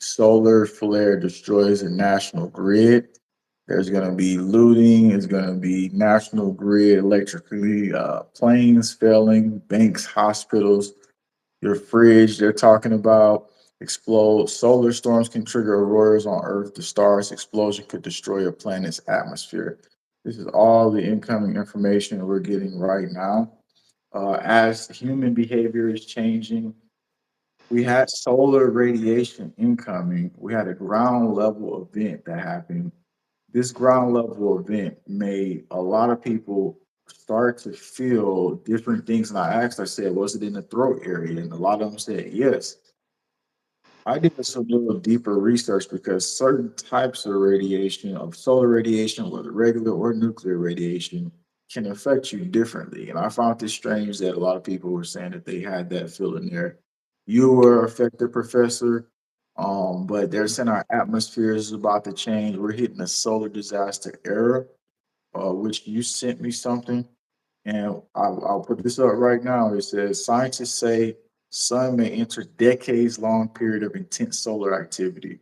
solar flare destroys the national grid. There's going to be looting. There's going to be national grid electrically, planes failing, banks, hospitals, your fridge. They're talking about explode. Solar storms can trigger auroras on Earth. The stars explosion could destroy a planet's atmosphere. This is all the incoming information we're getting right now. As human behavior is changing, we had solar radiation incoming. We had a ground level event that happened. This ground level event made a lot of people start to feel different things. And I said, was it in the throat area? And a lot of them said yes. I did some little deeper research because certain types of radiation, of solar radiation, whether regular or nuclear radiation, can affect you differently. And I found this strange that a lot of people were saying that they had that feeling there. You were affected, Professor, but they're saying our atmosphere is about to change. We're hitting a solar disaster era, which you sent me something, and I'll put this up right now. It says scientists say sun may enter decades long period of intense solar activity.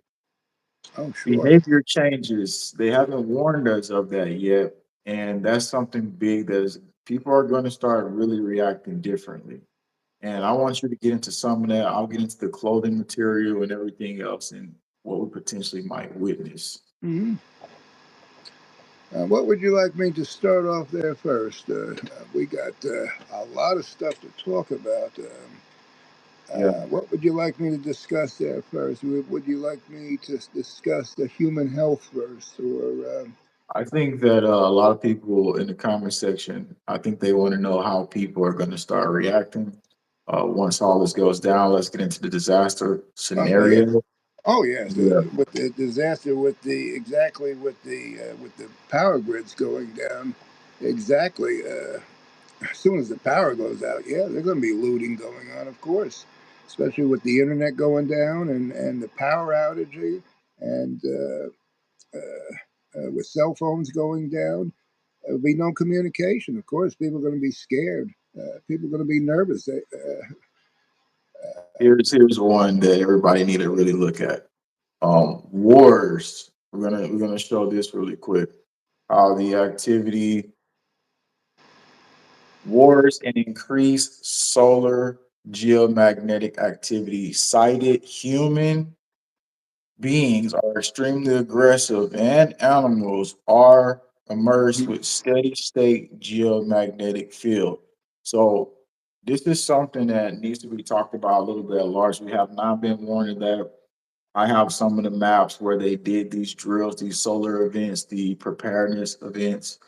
Oh, sure. Behavior changes. They haven't warned us of that yet, and that's something big that is people are going to start really reacting differently. And I want you to get into some of that. I'll get into the clothing material and everything else and what we potentially might witness. Hmm. What would you like me to start off there first? We got a lot of stuff to talk about. Yeah. What would you like me to discuss there first? Would you like me to discuss the human health first, or I think that a lot of people in the comment section, I think they want to know how people are going to start reacting once all this goes down. Let's get into the disaster yeah, scenario. oh yes, Yeah. with the disaster, with the power grids going down, exactly. As soon as the power goes out, yeah, there's going to be looting going on, of course, especially with the internet going down and the power outage and with cell phones going down. There'll be no communication. Of course, people are going to be scared. People are going to be nervous. Here's one that everybody need to really look at. Wars. We're gonna show this really quick. How the activity wars and increased solar geomagnetic activity cited human beings are extremely aggressive and animals are immersed with steady state geomagnetic field. So this is something that needs to be talked about a little bit at large. We have not been warned of that. I have some of the maps where they did these drills, these solar events, the preparedness events,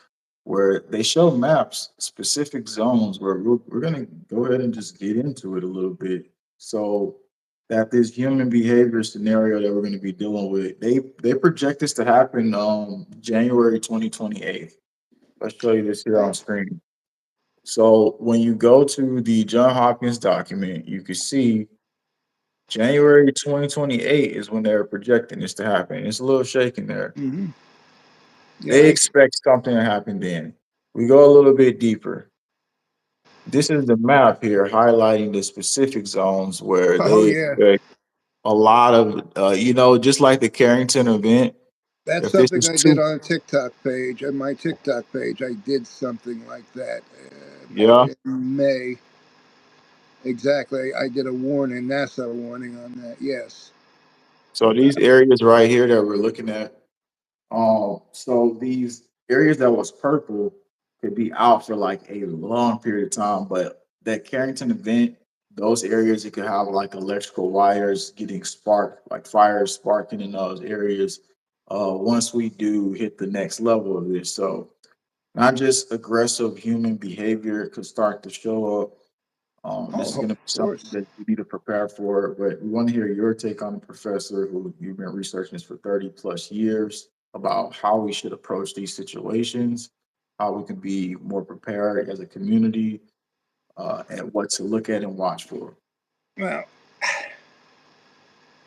where they show maps, specific zones where we're going to go ahead and just get into it a little bit. So that this human behavior scenario that we're going to be dealing with, they project this to happen January 2028. Let's show you this here on Oh, screen. So when you go to the John Hopkins document, you can see January 2028 is when they're projecting this to happen. It's a little shaking there. hmm, yeah. They expect something to happen then. We go a little bit deeper. This is the map here highlighting the specific zones where Oh, they yeah. expect a lot of, just like the Carrington event. That's If this something is I did too, on a TikTok page. On my TikTok page, I did something like that yeah. in May. Exactly. I did a warning, NASA warning on that. Yes. So these areas right here that we're looking at, so these areas that was purple could be out for like a long period of time, but that Carrington event, those areas it could have like electrical wires getting sparked, like fires sparking in those areas. Once we do hit the next level of this, so not just aggressive human behavior could start to show up. This Oh, is of going to be something course. that you need to prepare for, but we want to hear your take on the professor who you've been researching this for 30 plus years about how we should approach these situations, how we can be more prepared as a community, and what to look at and watch for. Well,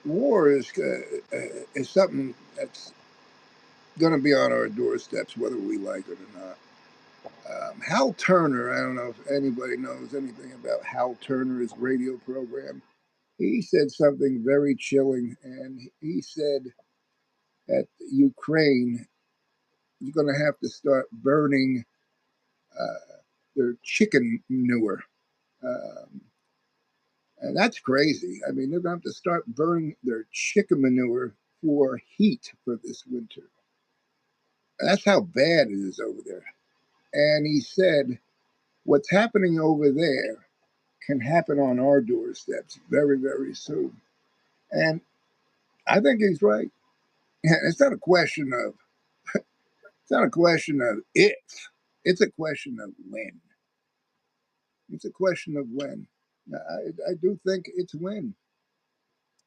war is something that's going to be on our doorsteps, whether we like it or not. Hal Turner, I don't know if anybody knows anything about Hal Turner's radio program. he said something very chilling, and he said that Ukraine is going to have to start burning their chicken manure. Um, and that's crazy. I mean, they're going to have to start burning their chicken manure for heat for this winter. That's how bad it is over there. And he said, what's happening over there can happen on our doorsteps very, very soon. And I think he's right. It's not a question of if. It's a question of when. It's a question of when. I do think it's when.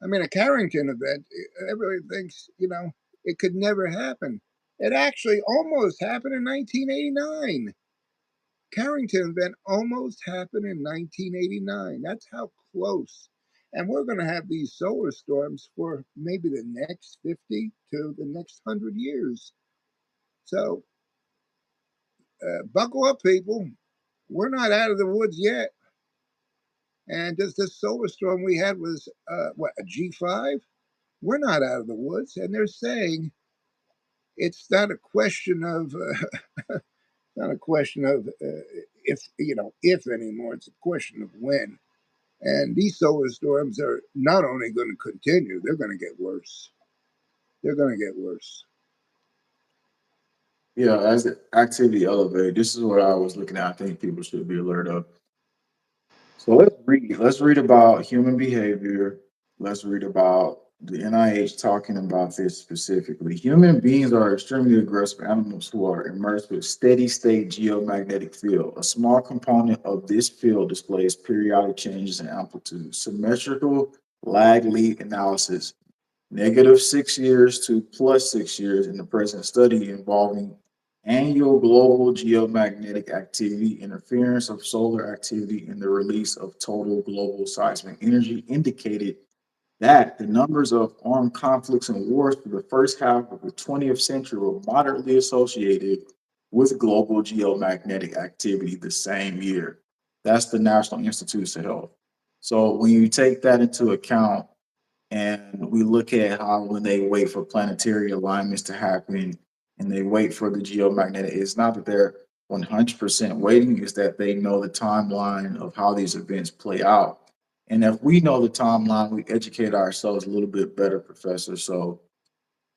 I mean, a Carrington event, everybody thinks, it could never happen. It actually almost happened in 1989. Carrington event almost happened in 1989. That's how close. And we're going to have these solar storms for maybe the next 50 to the next 100 years. So buckle up, people. We're not out of the woods yet. And this solar storm we had was, a G5? We're not out of the woods. And they're saying it's not a question of, not a question of if anymore. It's a question of when. And these solar storms are not only going to continue, they're going to get worse. They're going to get worse. Yeah, as the activity elevates, this is what I was looking at. I think people should be alert of. So let's read. Let's read about human behavior. Let's read about the NIH talking about this specifically. Human beings are extremely aggressive animals who are immersed with steady state geomagnetic field. A small component of this field displays periodic changes in amplitude. Symmetrical lag lead analysis -6 years to +6 years in the present study involving annual global geomagnetic activity, interference of solar activity, and the release of total global seismic energy indicated that the numbers of armed conflicts and wars for the first half of the 20th century were moderately associated with global geomagnetic activity the same year. That's the National Institutes of Health. So when you take that into account, and we look at how when they wait for planetary alignments to happen and they wait for the geomagnetic, it's not that they're 100% waiting, it's that they know the timeline of how these events play out. And if we know the timeline, we educate ourselves a little bit better, Professor. So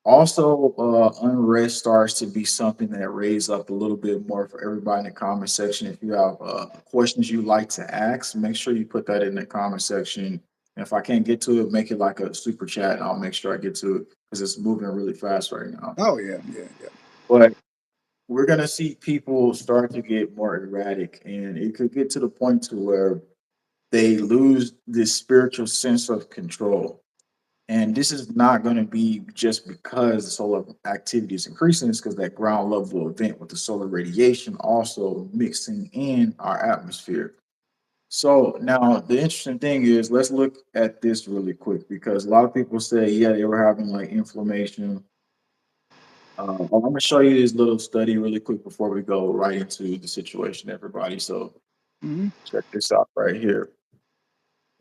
also, unrest starts to be something that raises up a little bit more for everybody in the comment section. If you have questions you'd like to ask, make sure you put that in the comment section. And if I can't get to it, make it like a super chat, and I'll make sure I get to it because it's moving really fast right now. Oh, yeah, yeah, yeah. But we're gonna see people start to get more erratic, and it could get to the point to where they lose this spiritual sense of control. And this is not going to be just because the solar activity is increasing, it's because that ground level event with the solar radiation also mixing in our atmosphere. So now the interesting thing is, let's look at this really quick because a lot of people say, yeah, they were having like inflammation. I'm going to show you this little study really quick before we go right into the situation, everybody. So Mm-hmm. check this out right here.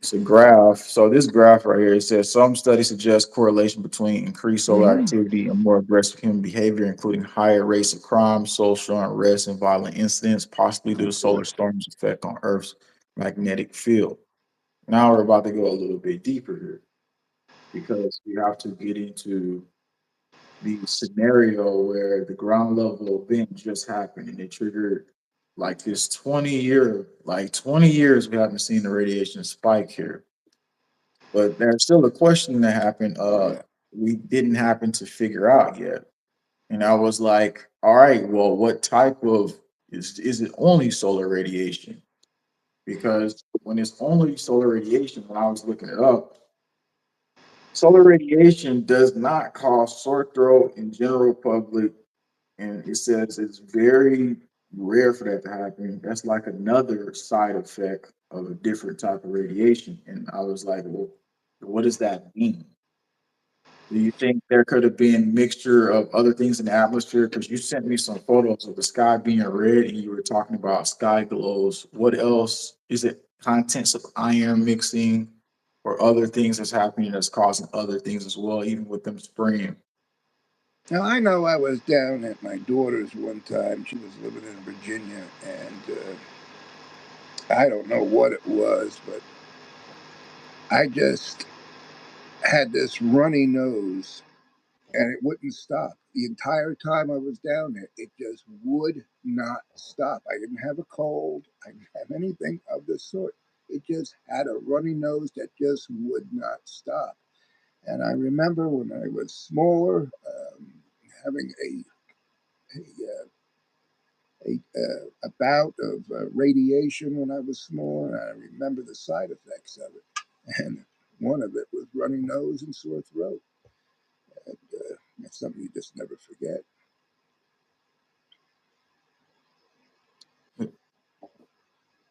It's a graph. So this graph right here, it says some studies suggest correlation between increased solar Mm-hmm. activity and more aggressive human behavior, including higher rates of crime, social unrest, and violent incidents, possibly due to Of solar course. storms' effect on Earth's magnetic field. Now we're about to go a little bit deeper here because we have to get into the scenario where the ground level event just happened and it triggered like this 20 years we haven't seen the radiation spike here. But there's still a question that happened. Yeah. We didn't happen to figure out yet. And I was like, all right, well, what type of is it only solar radiation? Because when it's only solar radiation, when I was looking it up, solar radiation does not cause sore throat in general public, and it says it's very rare for that to happen. That's like another side effect of a different type of radiation. And I was like, well, what does that mean? Do you think there could have been mixture of other things in the atmosphere? Because you sent me some photos of the sky being red, and you were talking about sky glows. What else is it? Contents of iron mixing, or other things that's happening that's causing other things as well, even with them spraying? Now, I know I was down at my daughter's one time. She was living in Virginia, and I don't know what it was, but I just had this runny nose, and it wouldn't stop. The entire time I was down there, it just would not stop. I didn't have a cold, I didn't have anything of the sort. It just had a runny nose that just would not stop. And I remember when I was smaller, having a bout of radiation when I was smaller, and I remember the side effects of it. And one of it was runny nose and sore throat. And that's something you just never forget.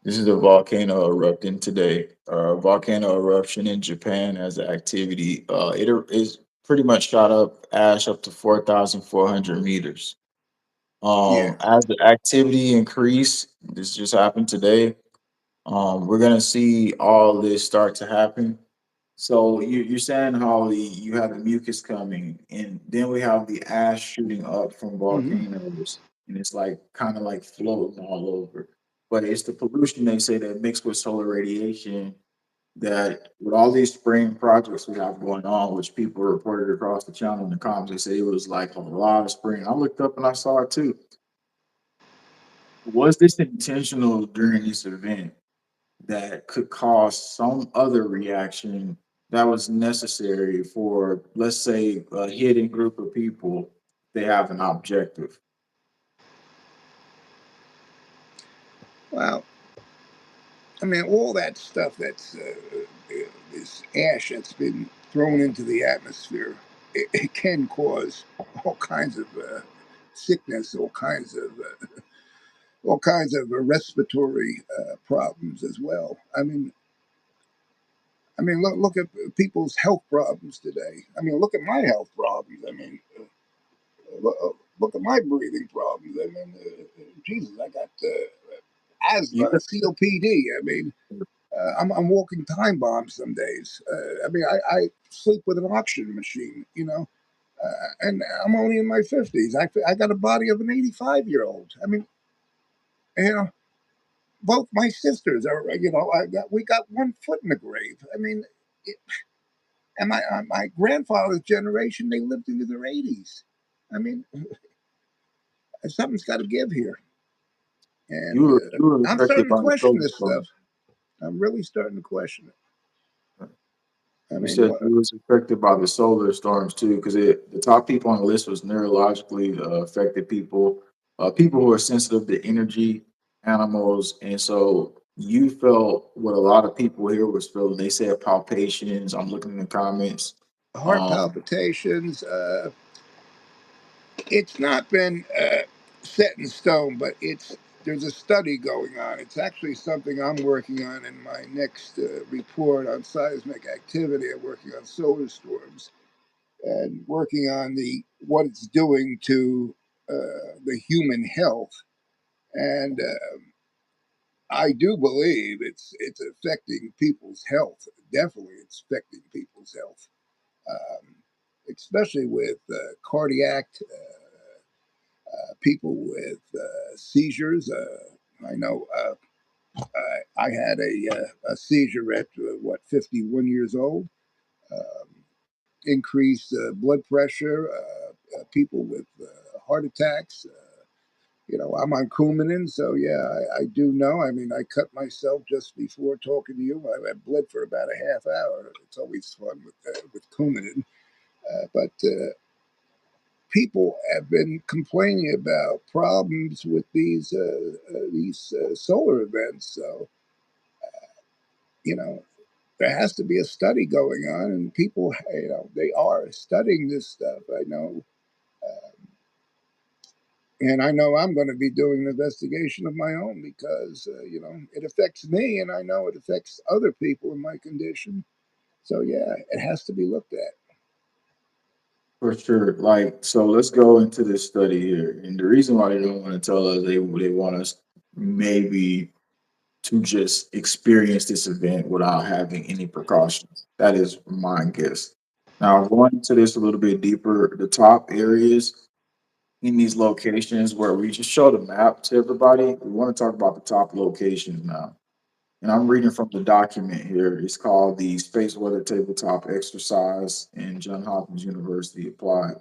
This is a volcano erupting today. Volcano eruption in Japan has an activity. It is pretty much shot up ash up to 4,400 meters. Yeah. As the activity increase, this just happened today. We're gonna see all this start to happen. So you're saying how you have the mucus coming, and then we have the ash shooting up from Hmm. volcanoes, and it's like kind of like floating all over. But it's the pollution they say that mixed with solar radiation that with all these spring projects we have going on, which people reported across the channel in the comments, they say it was like a lot of spring. I looked up and I saw it too. Was this intentional during this event that could cause some other reaction that was necessary for, let's say, a hidden group of people? They have an objective. Well, I mean, all that stuff that's this ash that's been thrown into the atmosphere, it can cause all kinds of sickness, all kinds of respiratory problems as well. Look at people's health problems today. I mean, look at my health problems. Look at my breathing problems. Jesus, I got You asthma, COPD. I'm walking time bombs some days. I sleep with an oxygen machine, and I'm only in my 50s. I got a body of an 85-year-old. You know, both my sisters are, we got one foot in the grave. It, and my grandfather's generation, they lived into their 80s. I mean, something's got to give here. And you were I'm affected starting to by the question solar this stuff. storms. I'm really starting to question it. I You mean, said what, you was affected by the solar storms too, because the top people on the list was neurologically affected people, people who are sensitive to energy, animals, and so you felt what a lot of people here was feeling. They said palpitations. I'm looking in the comments. heart Um, palpitations. It's not been set in stone, but there's a study going on. It's actually something I'm working on in my next report on seismic activity. I'm working on solar storms and working on the what it's doing to the human health. And I do believe it's affecting people's health. Definitely, it's affecting people's health, um, especially with cardiac people with seizures. I know I had a seizure at what 51 years old. Um, Increased blood pressure. People with heart attacks. I'm on Coumadin, so yeah, I do know. I cut myself just before talking to you. I bled for about a half hour. It's always fun with Coumadin, but people have been complaining about problems with these solar events. So you know, there has to be a study going on, and people, they are studying this stuff. I know, and I know I'm going to be doing an investigation of my own because it affects me, and I know it affects other people in my condition. So yeah, it has to be looked at. for sure. Like, so let's go into this study here. And the reason why they don't want to tell us, they want us maybe to just experience this event without having any precautions. That is my guess. Now, going into this a little bit deeper, the top areas in these locations where we just showed a map to everybody, we want to talk about the top locations now. And I'm reading from the document here. It's called the Space Weather Tabletop Exercise in Johns Hopkins University Applied.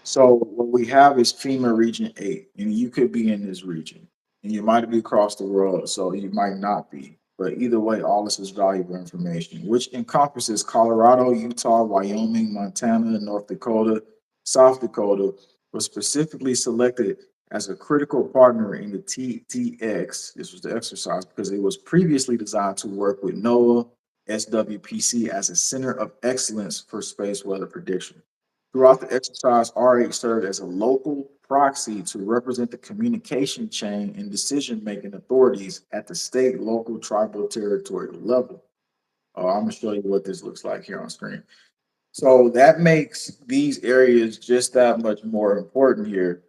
So what we have is FEMA Region 8, and you could be in this region, and you might be across the world, so you might not be. But either way, all this is valuable information, which encompasses Colorado, Utah, Wyoming, Montana, North Dakota, South Dakota, was specifically selected as a critical partner in the TTX. This was the exercise because it was previously designed to work with NOAA SWPC as a center of excellence for space weather prediction. Throughout the exercise, RH served as a local proxy to represent the communication chain and decision-making authorities at the state, local, tribal, territorial level. I'm going to show you what this looks like here on screen. So that makes these areas just that much more important here.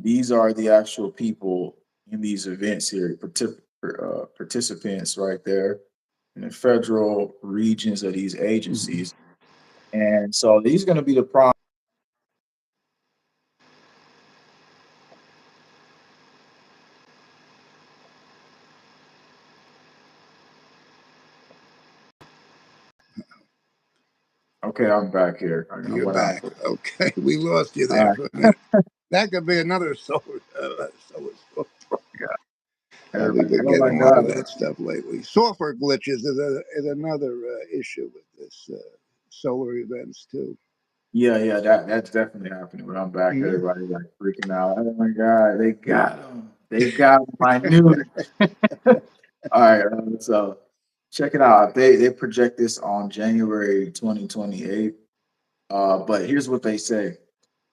These are the actual people in these events here, participants right there in the federal regions of these Mhm. agencies. And so these are going to be the problems. Okay, I'm back here. I You're went out. back. Okay, we lost you All there right. for a minute. That could be another solar storm. Yeah, We've everybody. been Oh my getting a lot of God. that stuff lately. Software glitches is another issue with this solar events too. Yeah, yeah, that's definitely happening. When I'm back, Yeah. everybody like freaking out. Oh my God, they got him. They got him. I knew it. All right, so check it out. They project this on January 2028. But here's what they say.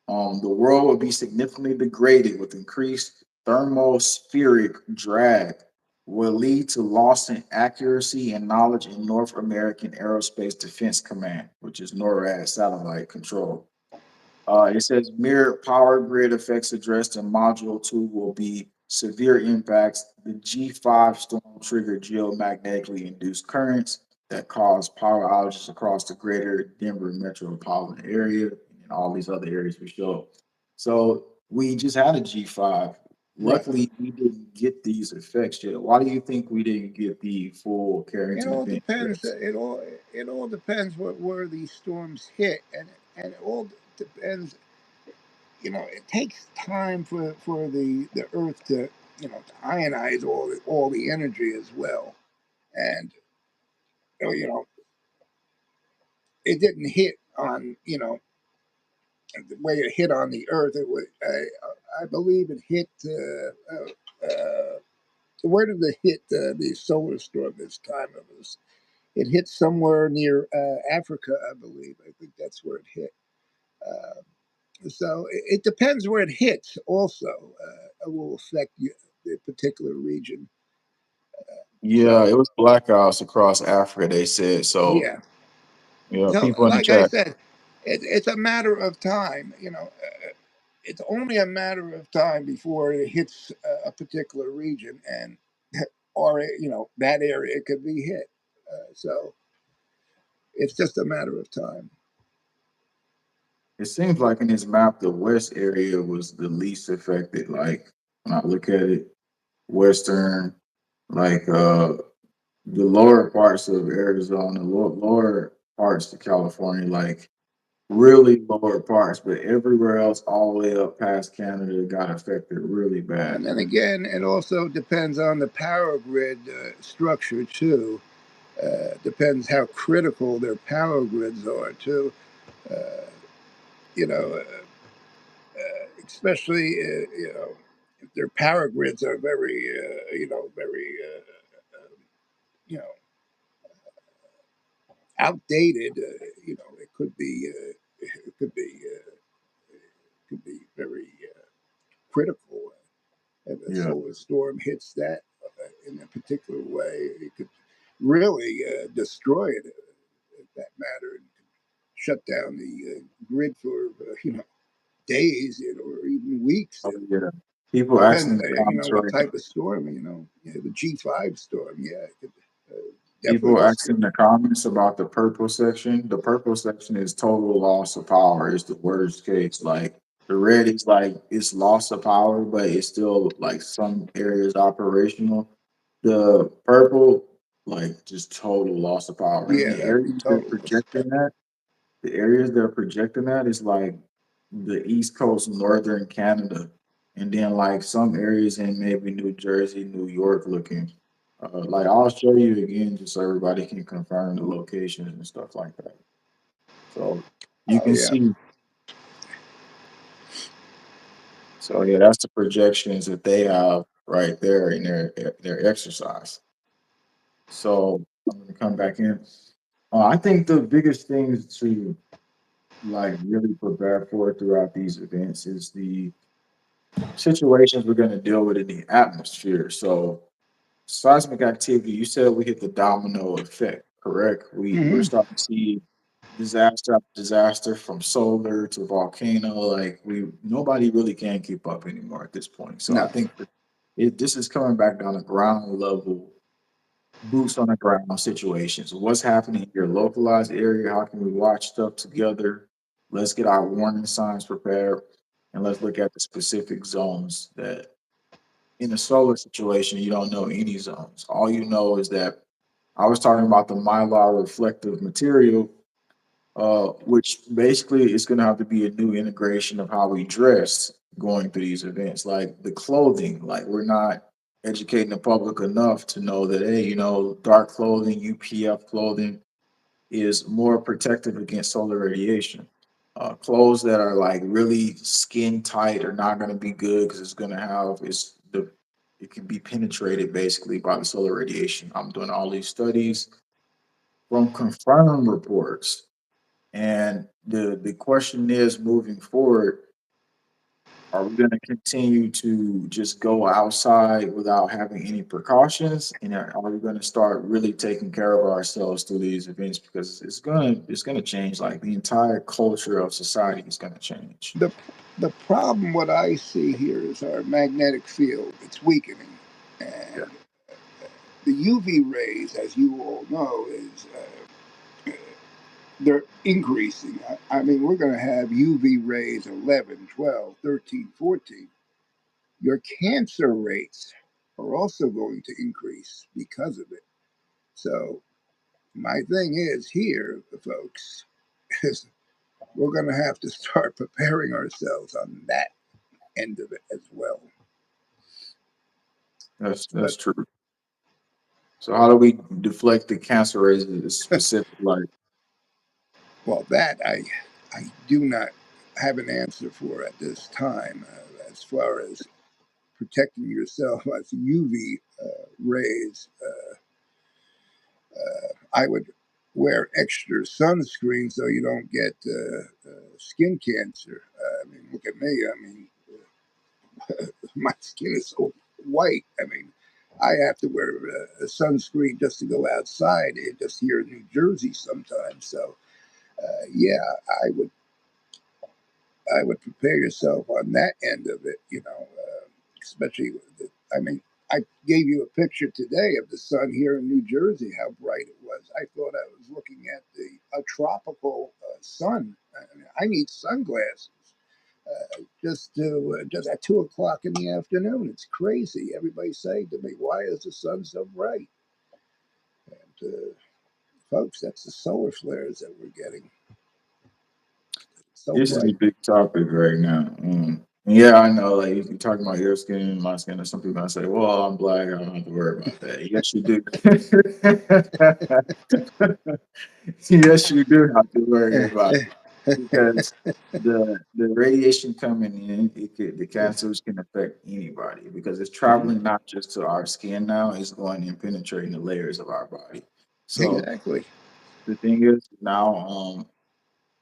The world will be significantly degraded with increased thermospheric drag, will lead to loss in accuracy and knowledge in North American Aerospace Defense Command, which is NORAD satellite control. It says mirrored power grid effects addressed in Module 2 will be severe impacts. The G5 storm triggered geomagnetically induced currents that cause power outages across the greater Denver metropolitan area and all these other areas we show. So we just had a G5. Right. Luckily, we didn't get these effects yet. Why do you think we didn't get the full It Carrington all event depends. effects? It all depends where these storms hit, and it all depends. It takes time for the Earth to to ionize all the energy as well, and you know it didn't hit on the way it hit on the Earth. It was, I believe it hit. Where did it hit the solar storm this time? It hit somewhere near Africa, I believe. I think that's where it hit. Uh, so it depends where it hits. Also, it will affect the particular region. Yeah, So it was blackouts across Africa, they said. So, yeah. yeah, So people in the like I chat. said, it's a matter of time. It's only a matter of time before it hits a particular region, and or that area could be hit. So it's just a matter of time. It seems like in this map, the west area was the least affected. Like when I look at it, western, like the lower parts of Arizona, lower parts of California, like really lower parts, but everywhere else, all the way up past Canada, got affected really bad. And then again, it also depends on the power grid structure too. Depends how critical their power grids are too. Uh, you know, Especially if their power grids are very you know outdated. It could be very critical. If a Yeah. solar storm hits that in a particular way, it could really destroy it, that matter, and shut down the grid for days, or even weeks. Oh, yeah. People asking Depends, in the you know, comments what right now. type of storm. You know, yeah, the G5 storm. Yeah, it could, definitely People destroy. asking in the comments about the purple section. The purple section is total loss of power. It's the worst case. Like the red is like it's loss of power, but it's still like some areas operational. The purple, like just total loss of power. And Yeah, the that'd be areas they're total loss of power. projecting that, the areas they're projecting that is like the East Coast, northern Canada, and then like some areas in maybe New Jersey, New York looking. Like I'll show you again just so everybody can confirm the locations and stuff like that. So you Oh can yeah, see. So yeah, that's the projections that they have right there in their exercise. So I'm gonna come back in. I think the biggest things to like really prepare for throughout these events is the situations we're going to deal with in the atmosphere. So, seismic activity, you said we hit the domino effect, correct? We're hmm starting to see disaster after disaster from solar to volcano. Like we nobody really can keep up anymore at this point. So I no, think this is coming back down to ground level, boots on the ground situations. What's happening in your localized area? How can we watch stuff together? Let's get our warning signs prepared, and let's look at the specific zones that in a solar situation, you don't know any zones. All you know is that I was talking about the mylar reflective material, which basically is going to have to be a new integration of how we dress going through these events. Like the clothing, like we're not educating the public enough to know that, hey, dark clothing, UPF clothing is more protective against solar radiation. Clothes that are like really skin tight are not going to be good because it's going to have it can be penetrated basically by the solar radiation. I'm doing all these studies from confirmed reports, and the question is moving forward. Are we going to continue to just go outside without having any precautions, and are we going to start really taking care of ourselves through these events because it's gonna change, like the entire culture of society is going to change. the the problem what I see here is our magnetic field. It's weakening, Yeah, and the UV rays, as you all know, is they're increasing. I mean, we're going to have UV rays 11, 12, 13, 14. Your cancer rates are also going to increase because of it. So my thing is here, folks, is we're going to have to start preparing ourselves on that end of it as well. that's But true. So how do we deflect the cancer rays specific? Like, well, that I do not have an answer for at this time. As far as protecting yourself as UV rays, I would wear extra sunscreen so you don't get skin cancer. I mean, look at me. I mean, my skin is so white. I mean, I have to wear a sunscreen just to go outside, just here in New Jersey sometimes. So, yeah, I would I would prepare yourself on that end of it. You know, especially. I mean, I gave you a picture today of the sun here in New Jersey. How bright it was! I thought I was looking at a tropical sun. I need sunglasses just at 2 o'clock in the afternoon. It's crazy. Everybody's saying to me, "Why is the sun so bright?" And folks, that's the solar flares that we're getting. It's so this is a bright. big topic right now. Yeah, I know. Like you're talking about your skin and my skin, and some people gonna say, "Well, I'm black. I don't have to worry about that." Yes, you do. Yes, you do have to worry about it because the radiation coming in, the cancers can affect anybody because it's traveling not just to our skin now; it's going and penetrating the layers of our body. So Exactly. the thing is now,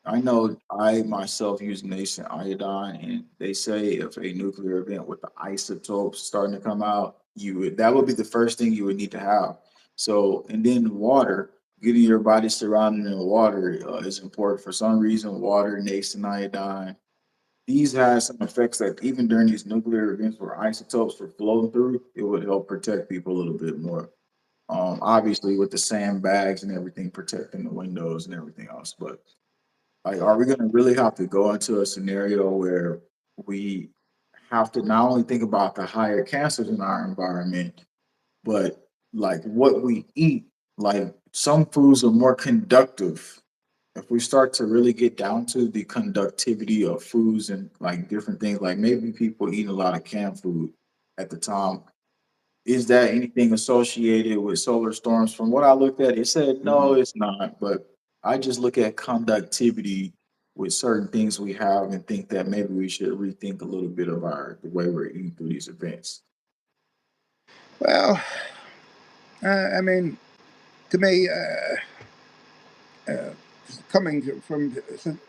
I know I myself use nascent iodine, and they say if a nuclear event with the isotopes starting to come out, that would be the first thing you would need to have. So, and then water, getting your body surrounded in water is important for some reason. Water, nascent iodine, these has some effects that even during these nuclear events where isotopes were flowing through, it would help protect people a little bit more. Obviously with the sandbags and everything protecting the windows and everything else. But like, are we gonna really have to go into a scenario where we have to not only think about the higher cancers in our environment, but like what we eat? Like some foods are more conductive. If we start to really get down to the conductivity of foods and like different things, like maybe people eating a lot of canned food at the time, is that anything associated with solar storms? From what I looked at, it said no, Mm. it's not. But I just look at conductivity with certain things we have and think that maybe we should rethink a little bit of our the way we're eating through these events. Well, I mean, to me, uh, coming from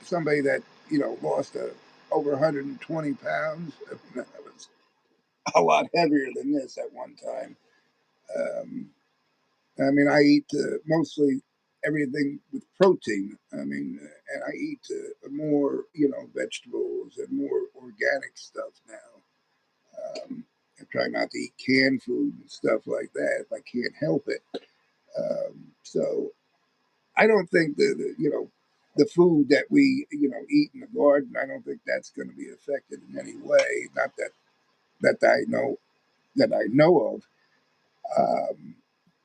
somebody that lost over 120 pounds, I mean, that was a lot heavier than this at one time. Um, I mean, I eat mostly everything with protein. I mean, and I eat more, vegetables and more organic stuff now. I try not to eat canned food and stuff like that if I can't help it. So I don't think the food that we eat in the garden. I don't think that's going to be affected in any way. Not that I know of. Um,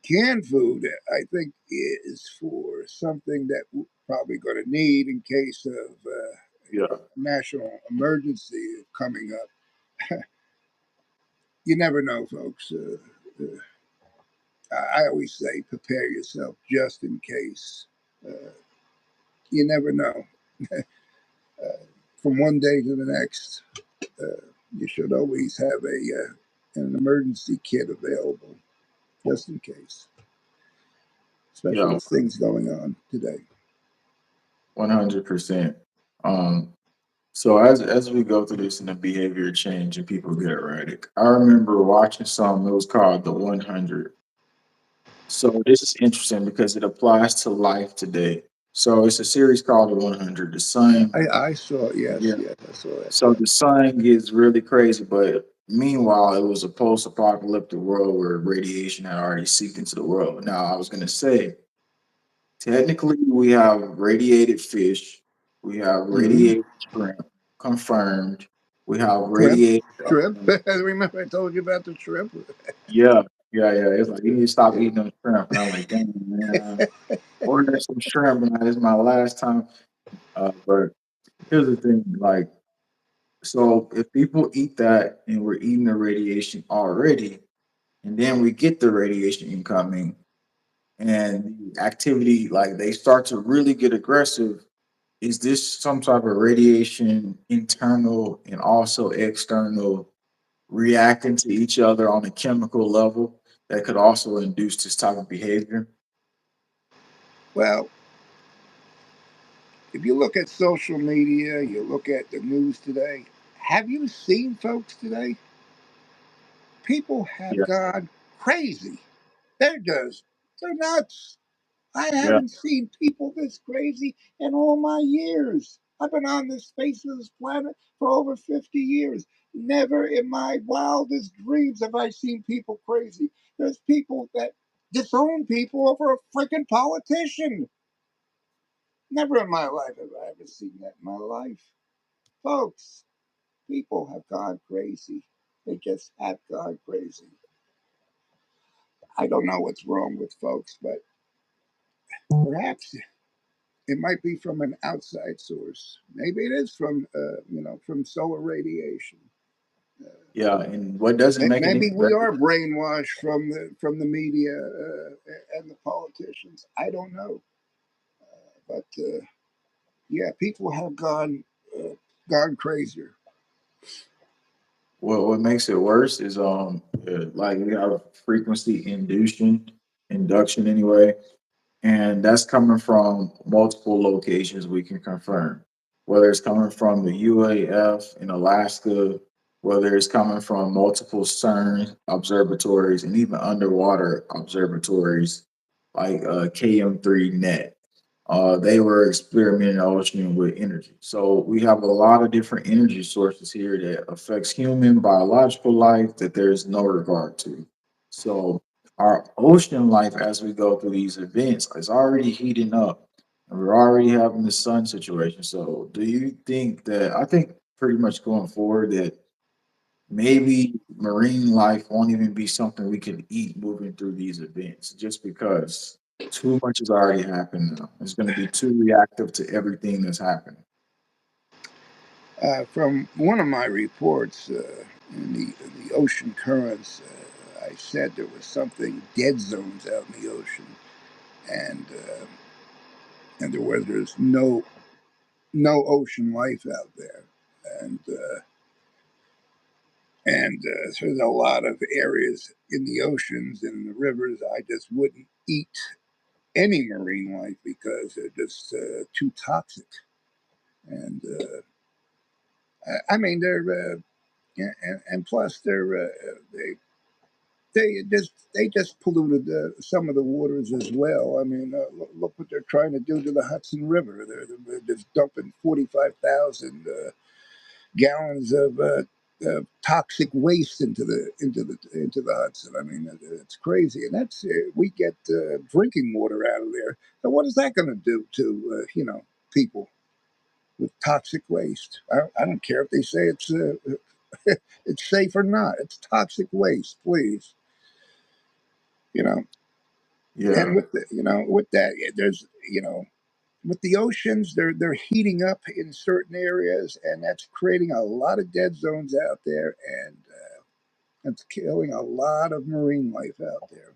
Canned food, I think, is for something that we're probably going to need in case of Yeah, national emergency coming up. You never know, folks. I always say, prepare yourself just in case. Uh, you never know. From one day to the next, you should always have an emergency kit available just in case, especially yeah, with things going on today. 100%. Um, so as we go through this and the behavior change and people get erratic, I remember watching something. It was called the 100. So this is interesting because it applies to life today. So it's a series called the 100. The sun, I saw, yes, yeah. yes, I saw that. So the sun gets really crazy, but meanwhile, it was a post-apocalyptic world where radiation had already seeped into the world. Now, I was going to say, technically, we have radiated fish, we have Hmm. radiated shrimp, confirmed. We have Shrimp, radiated. shrimp. Remember I told you about the shrimp? Yeah, yeah, yeah. It's like you need to stop eating them shrimp, and I'm like, damn, man, order some shrimp, and this is my last time. But here's the thing, like, so if people eat that and we're eating the radiation already, and then we get the radiation incoming, and the activity, like they start to really get aggressive, is this some type of radiation internal and also external reacting to each other on a chemical level that could also induce this type of behavior? Well, if you look at social media, you look at the news today, have you seen folks today? People have Yeah, gone crazy. They're just, they're nuts. I yeah, haven't seen people this crazy in all my years. I've been on this face of this planet for over 50 years. Never in my wildest dreams have I seen people crazy. There's people that disown people over a freaking politician. Never in my life have I ever seen that in my life. Folks, people have gone crazy. They just have gone crazy. I don't know what's wrong with folks, but perhaps it might be from an outside source. Maybe it is from solar radiation. yeah. And what doesn't make it any Maybe we better? are brainwashed from the media and the politicians. I don't know, but yeah, people have gone crazier. What makes it worse is like we have frequency induction anyway, and that's coming from multiple locations we can confirm. Whether it's coming from the UAF in Alaska, whether it's coming from multiple CERN observatories and even underwater observatories like KM3 net. They were experimenting the ocean with energy. So we have a lot of different energy sources here that affects human biological life that there's no regard to. So our ocean life, as we go through these events, is already heating up, and we're already having the sun situation. So do you think that? I think pretty much going forward that maybe marine life won't even be something we can eat moving through these events just because too much has already happened now. It's going to be too reactive to everything that's happening. From one of my reports in the ocean currents, I said there was something dead zones out in the ocean, and and there's no ocean life out there, and so there's a lot of areas in the oceans and in the rivers I just wouldn't eat any marine life because they're just too toxic, and I mean they're yeah, and plus they just polluted some of the waters as well. I mean, look what they're trying to do to the Hudson River. They're just dumping 45,000 gallons of toxic waste into the Hudson. I mean, it's crazy, and that's we get drinking water out of there. So what is that going to do to people with toxic waste? I don't care if they say it's it's safe or not. It's toxic waste, please. You know, and Yeah, with with that, there's with the oceans, they're heating up in certain areas, and that's creating a lot of dead zones out there, and it's killing a lot of marine life out there.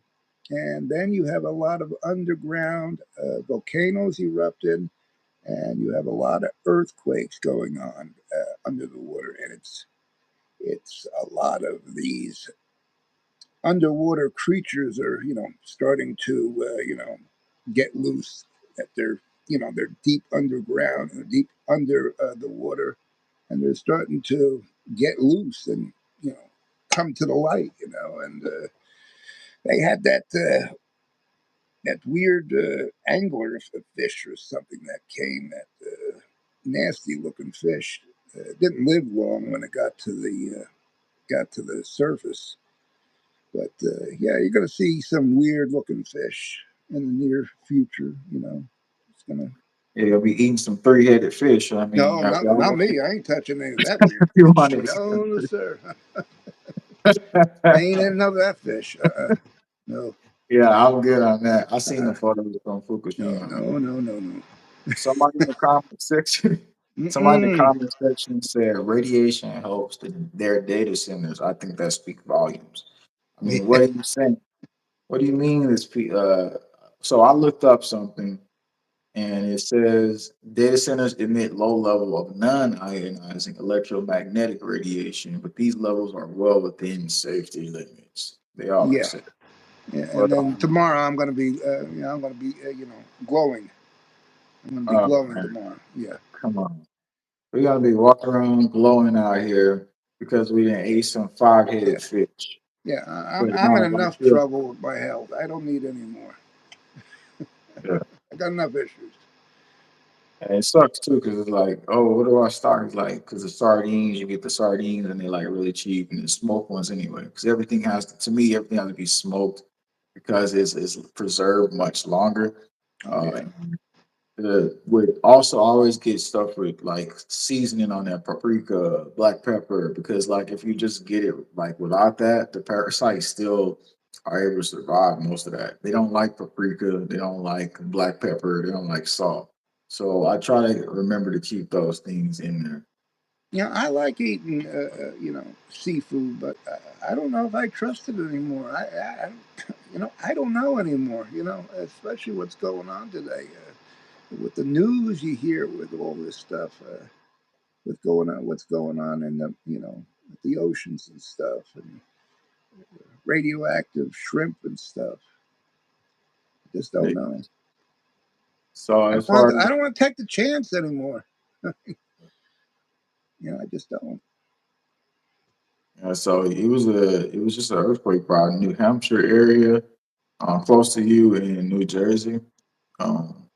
And then you have a lot of underground volcanoes erupting, and you have a lot of earthquakes going on under the water, and it's a lot of these underwater creatures are starting to get loose. That they're deep underground and deep under the water, and they're starting to get loose and come to the light. And they had that weird angler fish or something that came, that nasty looking fish. It didn't live long when it got to the surface. But yeah, you're going to see some weird looking fish in the near future. It's going to. yeah, you'll be eating some three-headed fish. I mean, No, have not y'all me. I ain't touching any of that weird you want fish. to eat No, some no, sir. I ain't three- had enough of that fish. No, Yeah, I'm good on that. I seen the uh-uh. photos from No, Fukushima, man. no, no, no, no. Somebody in the comment section, somebody in the Mm-mm. comment section said radiation helps their data centers. I think that speaks volumes. I mean, what are you saying? What do you mean so I looked up something and it says data centers emit low level of non-ionizing electromagnetic radiation, but these levels are well within safety limits. They all are Yeah, safe. yeah. And But then tomorrow I'm going to be, I'm going to be, glowing. I'm going to be oh glowing man, tomorrow. Yeah, come on. We gotta be walking around glowing out here because we didn't ate some yeah, five-headed fish. yeah. But I'm in no, like, enough trouble with my health. I don't need any more. yeah. I got enough issues. And it sucks too, because it's like, oh, what do I start? It's like, because the sardines, you get the sardines and they're like really cheap, and the smoked ones anyway. Because everything to me, everything has to be smoked because it's preserved much longer. Oh yeah, And would also always get stuff with like seasoning on that paprika, black pepper, because like if you just get it like without that, the parasites still are able to survive most of that. They don't like paprika, they don't like black pepper, they don't like salt. So I try to remember to keep those things in there. I like eating, seafood, but I don't know if I trust it anymore. I don't know anymore. Especially what's going on today with the news. You hear with all this stuff, what's going on in the oceans and stuff, and radioactive shrimp and stuff. Just don't They- know. So as far I as don't want to take the chance anymore. I just don't. so it was just an earthquake by New Hampshire area, close to you in New Jersey. Um,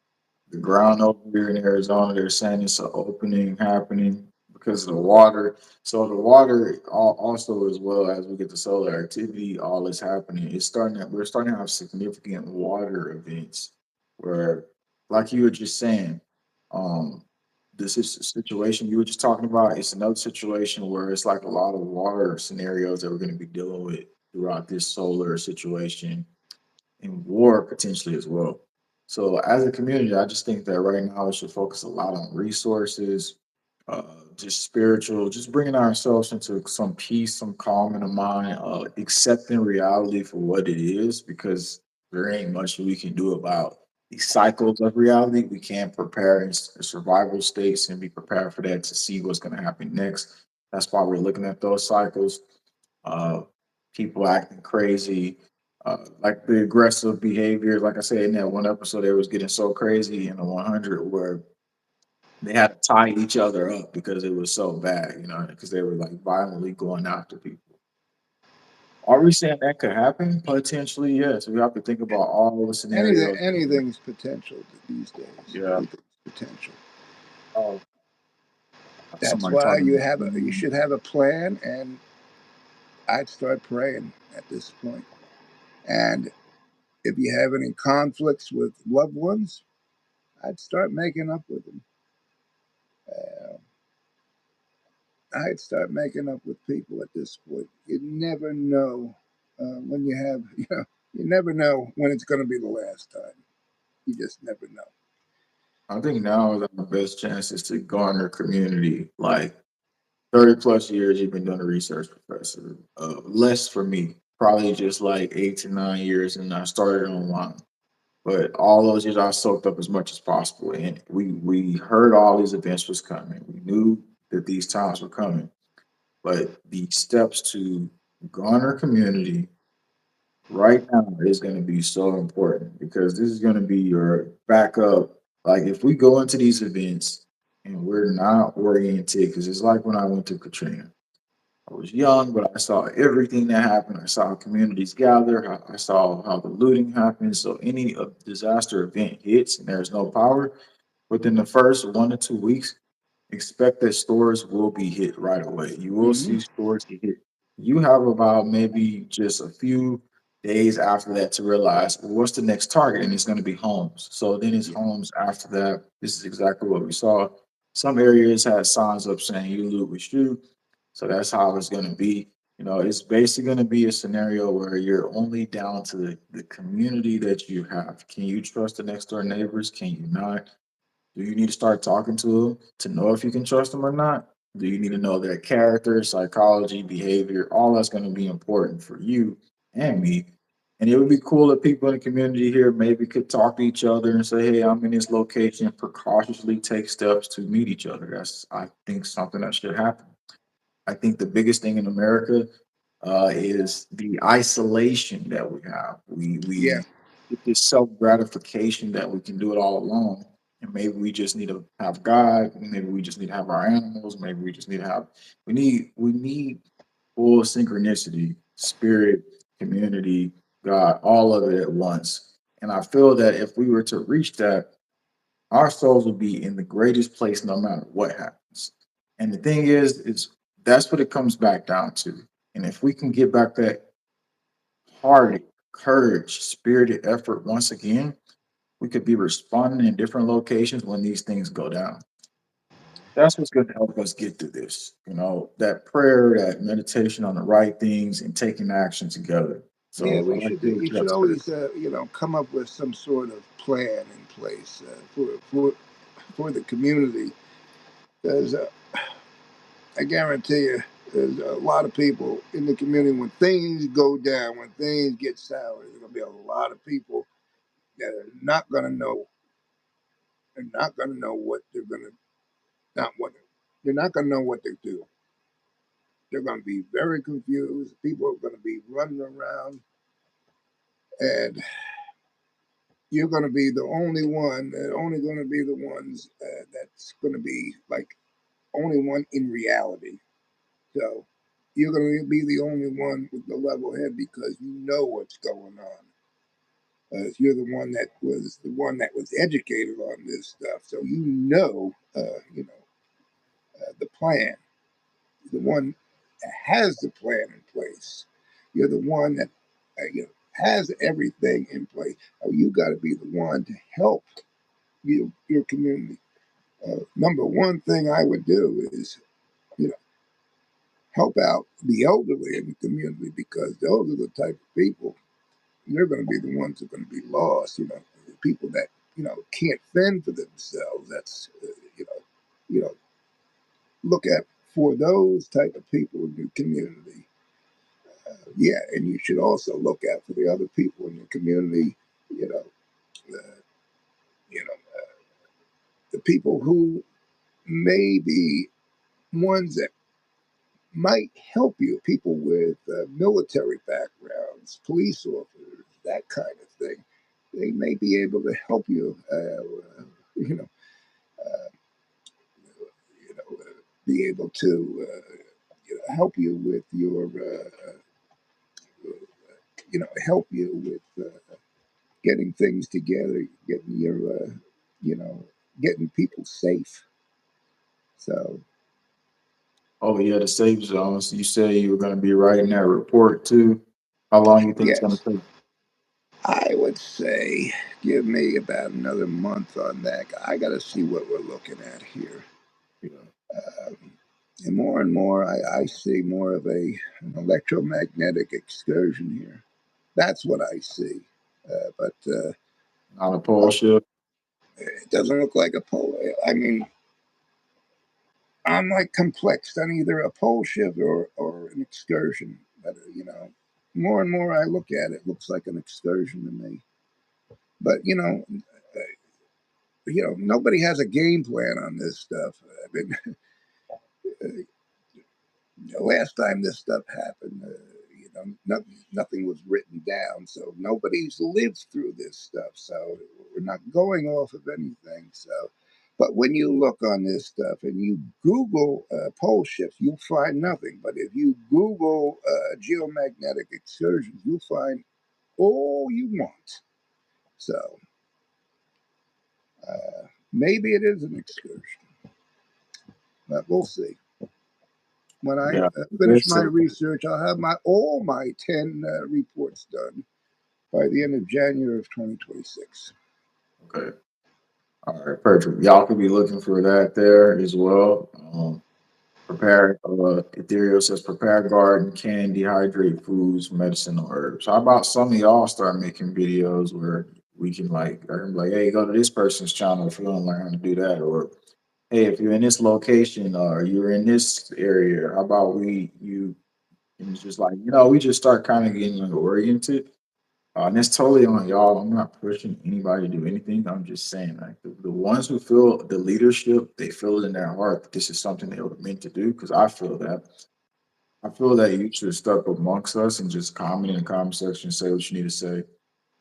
The ground over here in Arizona, they're saying it's an opening happening because of the water. So the water also, as well as we get the solar activity, all is happening. It's starting. We're starting to have significant water events where, like you were just saying, um, this is a situation you were just talking about. It's another situation where it's like a lot of water scenarios that we're going to be dealing with throughout this solar situation and war potentially as well. So as a community, I just think that right now we should focus a lot on resources, uh, just spiritual, just bringing ourselves into some peace, some calm in the mind, accepting reality for what it is, because there ain't much we can do about the cycles of reality. We can prepare in survival states and be prepared for that to see what's going to happen next. That's why we're looking at those cycles. Uh, People acting crazy, like the aggressive behavior. Like I said in that one episode, they was getting so crazy in the 100 where they had to tie each other up because it was so bad, because they were like violently going after people. Are we saying that could happen? Potentially, yes. We have to think about all the Anything, scenarios. anything's potential these days. Yeah. Anything's potential. Oh, That's somebody why talking you about. have you should have a plan, and I'd start praying at this point. And if you have any conflicts with loved ones, I'd start making up with them. Uh, I'd start making up with people at this point. You never know when you have, you never know when it's going to be the last time. You just never know. I think now is our best chances to garner community. Like 30 plus years you've been doing the research, professor. Less for me, probably just like 8 to 9 years, and I started online. But all those years I soaked up as much as possible, and we heard all these events was coming. We knew that these times were coming, but the steps to garner community right now is going to be so important because this is going to be your backup. Like if we go into these events and we're not oriented, because it's like when I went to Katrina. I was young, but I saw everything that happened. I saw communities gather. I saw how the looting happened. So any disaster event hits and there's no power, within the first 1 to 2 weeks, expect that stores will be hit right away. You will Hmm. see stores get hit. You have about maybe just a few days after that to realize, well, what's the next target, and it's going to be homes. So then it's Yeah. homes after that. This is exactly what we saw. Some areas had signs up saying "You loot, we shoot." So that's how it's going to be. It's basically going to be a scenario where you're only down to the community that you have. Can you trust the next door neighbors? Can you not? Do you need to start talking to them to know if you can trust them or not? Do you need to know their character, psychology, behavior? All that's going to be important for you and me. And it would be cool if people in the community here maybe could talk to each other and say, "Hey, I'm in this location," precautiously take steps to meet each other. That's, I think, something that should happen. I think the biggest thing in America is the isolation that we have. Yeah. We get this self gratification that we can do it all alone, and maybe we just need to have God. Maybe we just need to have our animals. Maybe we just need to have. We need full synchronicity, spirit, community, God, all of it at once. And I feel that if we were to reach that, our souls will be in the greatest place no matter what happens. And the thing is that's what it comes back down to. And if we can get back that heart, courage, spirited effort once again, we could be responding in different locations when these things go down. That's what's going to help us get through this. That prayer, that meditation on the right things, and taking action together. Yeah, So I we like should. what You you have should said. always, come up with some sort of plan in place for the community. Because I guarantee you, there's a lot of people in the community when things go down, when things get sour. There's gonna be a lot of people that are not gonna know. They're not gonna know what they're gonna not what they're not gonna know what to do. They're gonna be very confused. People are gonna be running around, and you're going to be the only one, only going to be the ones that's going to be like only one in reality. So you're going to be the only one with the level head because you know what's going on. You're the one that was educated on this stuff, so the plan. The one that has the plan in place. You're the one that has everything in place. You got to be the one to help your community. Number one thing I would do is you know help out the elderly in the community, because those are the type of people, they're going to be the ones who are going to be lost. The people that can't fend for themselves. That's you know look at for those type of people in your community. Yeah, and you should also look out for the other people in your community. You know, uh, you know, the people who may be ones that might help you. People with military backgrounds, police officers, that kind of thing. They may be able to help you. You know, uh, be able to help you with your help you with getting things together, getting your you know getting people safe. So Oh yeah, the safe zones. You said you were going to be writing that report too. How long you think it's going yes, to take? I would say give me about another month on that. I got to see what we're looking at here. Yeah. Um, and more, I see more of an electromagnetic excursion here. That's what I see. But On a pole uh, shift. it doesn't look like a pole. I mean, I'm like complexed on either a pole shift or an excursion. But more and more I look at it, it looks like an excursion to me. But nobody has a game plan on this stuff. I mean, last time this stuff happened, nothing was written down, so nobody's lived through this stuff. So we're not going off of anything. So, but when you look on this stuff and you Google pole shifts, you'll find nothing. But if you Google geomagnetic excursions, you'll find all you want. So maybe it is an excursion, but we'll see. When I Yeah. finish It's my research, I'll have all my 10 reports done by the end of January of 2026. okay. All right, perfect. Y'all could be looking for that there as well. Prepare Ethereal says prepare garden, can dehydrate foods, medicinal herbs. How about some of y'all start making videos where we can like I can be like, hey, go to this person's channel if you want to learn how to do that, or hey, if you're in this location or you're in this area, how about you and it's just like, we just start kind of getting like, oriented. And it's totally on y'all. I'm not pushing anybody to do anything. I'm just saying, like, the ones who feel the leadership, they feel it in their heart that this is something they were meant to do. Because I feel that. I feel that you should step amongst us and just comment in the comment section, say what you need to say.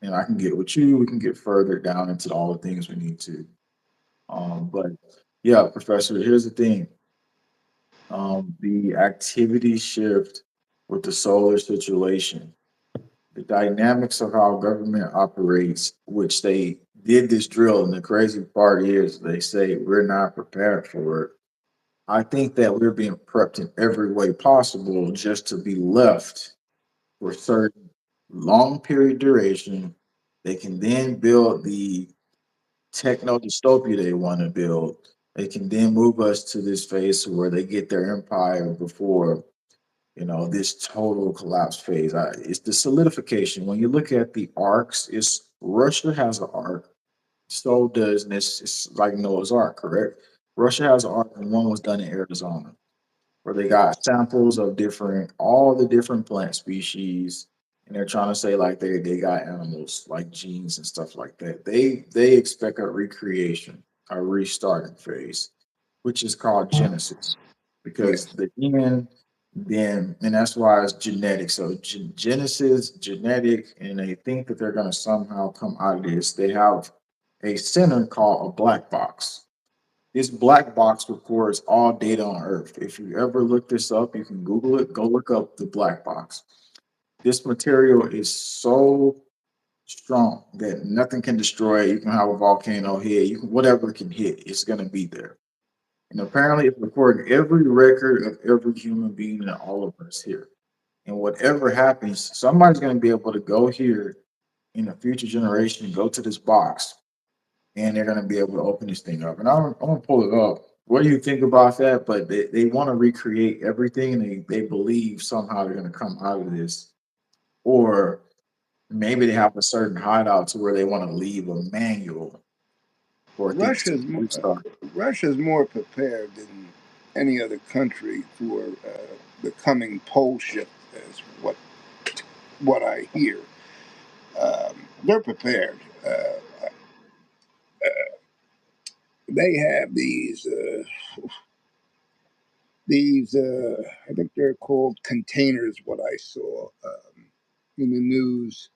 And I can get with you. We can get further down into all the things we need to. But yeah, Professor, here's the thing. The activity shift with the solar situation, the dynamics of how government operates, which they did this drill, and the crazy part is they say we're not prepared for it. I think that we're being prepped in every way possible just to be left for certain long period duration. They can then build the techno dystopia they want to build. They can then move us to this phase where they get their empire before this total collapse phase. It's the solidification. When you look at the arcs, it's Russia has an arc, so does and it's like Noah's Ark, correct? Russia has an arc, and one was done in Arizona, where they got samples of all the different plant species, and they're trying to say like they got animals like genes and stuff like that. They expect a recreation, a restarting phase, which is called Genesis, because Yes. the end, then and that's why it's genetic. So Genesis, genetic, and they think that they're going to somehow come out of this. They have a center called a black box. This black box records all data on Earth. If you ever look this up, you can Google it. Go look up the black box. This material is so strong that nothing can destroy it. You can have a volcano hit, you can whatever can hit, it's gonna be there. And apparently it's recording every record of every human being and all of us here. And whatever happens, somebody's gonna be able to go here in a future generation, go to this box, and they're gonna be able to open this thing up. And I'm gonna pull it up. What do you think about that? But they want to recreate everything, and they believe somehow they're gonna come out of this. Or maybe they have a certain hideout to where they want to leave a manual for things to Russia's mo- restart. Russia's more prepared than any other country for the coming pole shift, is what I hear. They're prepared. They have these I think they're called containers. What I saw in the news,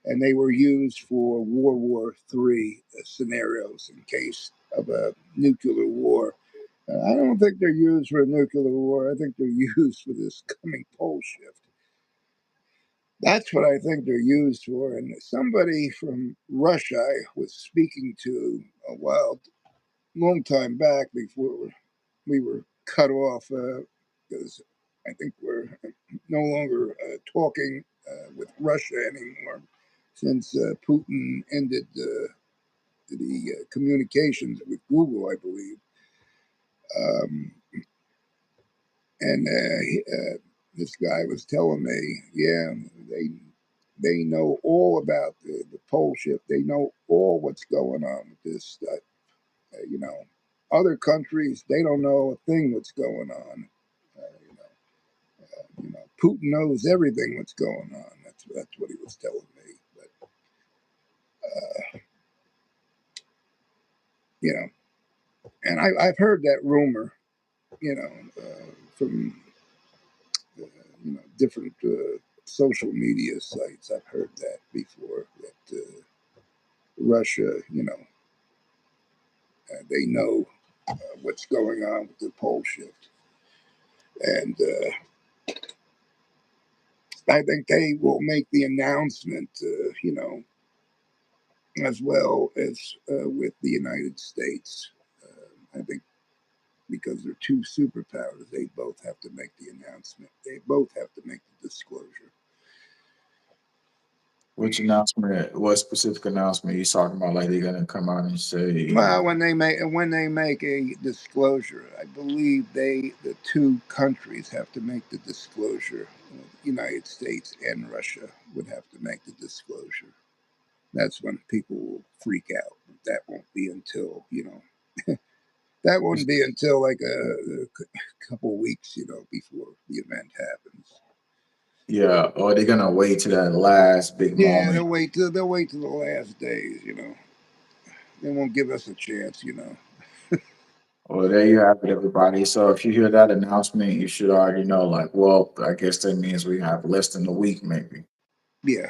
and they were used for World War III scenarios in case of a nuclear war. I don't think they're used for a nuclear war. I think they're used for this coming pole shift. That's what I think they're used for. And somebody from Russia I was speaking to a long time back before we were cut off because I think we're no longer talking with Russia anymore since Putin ended the communications with Google, I believe. Um, and this guy was telling me, yeah, they know all about the pole shift. They know all what's going on with this stuff. You know, other countries they don't know a thing what's going on. Putin knows everything what's going on. That's what he was telling me. But you know, and I've heard that rumor. From different social media sites. I've heard that before. That Russia, they know what's going on with the pole shift, and I think they will make the announcement. As well as with the United States. I think because they're two superpowers, they both have to make the announcement. They both have to make the disclosure. Which announcement? What specific announcement are you talking about? Like they're gonna come out and say, Well, when they make a disclosure, I believe the two countries have to make the disclosure. The United States and Russia would have to make the disclosure. That's when people will freak out. That won't be until that wouldn't be until like a couple weeks, before the event happens. yeah, or they're gonna wait to that last big Yeah, moment. they'll wait till the last days. They won't give us a chance. Well, there you have it, everybody. So if you hear that announcement, you should already know, like, well, I guess that means we have less than a week, maybe. Yeah,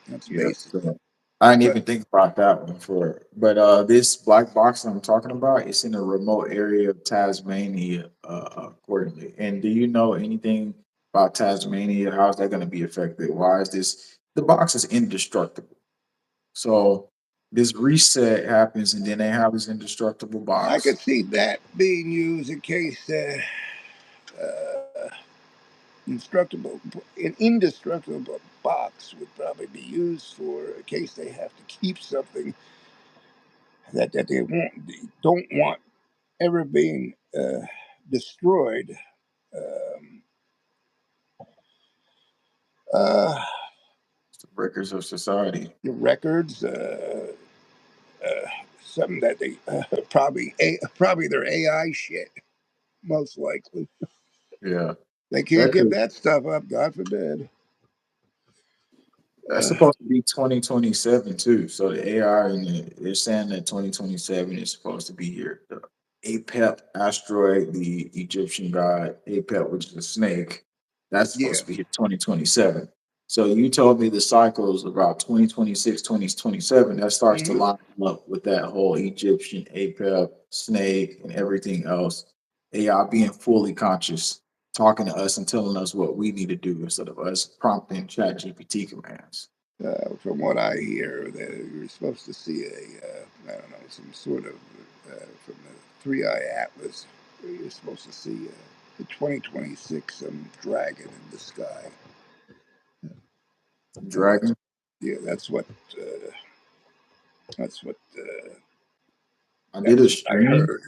that's Yeah. basically. So I didn't But even think about that one for, but this black box I'm talking about, it's in a remote area of Tasmania, accordingly. And do you know anything about Tasmania? How's that going to be affected? Why is this? The box is indestructible. So this reset happens, and then they have this indestructible I box. could see that being used in case uh, instructible, an indestructible box would probably be used for in case they have to keep something that don't want ever being destroyed. Um, uh, The breakers of society. the records, uh, something that they probably their AI shit, most likely. Yeah, They can't that give could. that stuff up, God forbid. That's Uh, supposed to be 2027 too. So the AI, and they're saying that 2027 is supposed to be here. The Apep asteroid, the Egyptian god Apep, which is a snake, that's supposed yeah. to be here 2027. So you told me the cycles about 2026, 2027. That starts to hmm line up with that whole Egyptian Apep snake and everything else. AI being fully conscious, talking to us and telling us what we need to do instead of us prompting chat GPT commands. From what I hear, that you're supposed to see I don't know, some sort of from the Three Eye Atlas. You're supposed to see the 2026 some dragon in the sky, and Dragon. yeah, uh, that's what I did that's a what I stream. heard.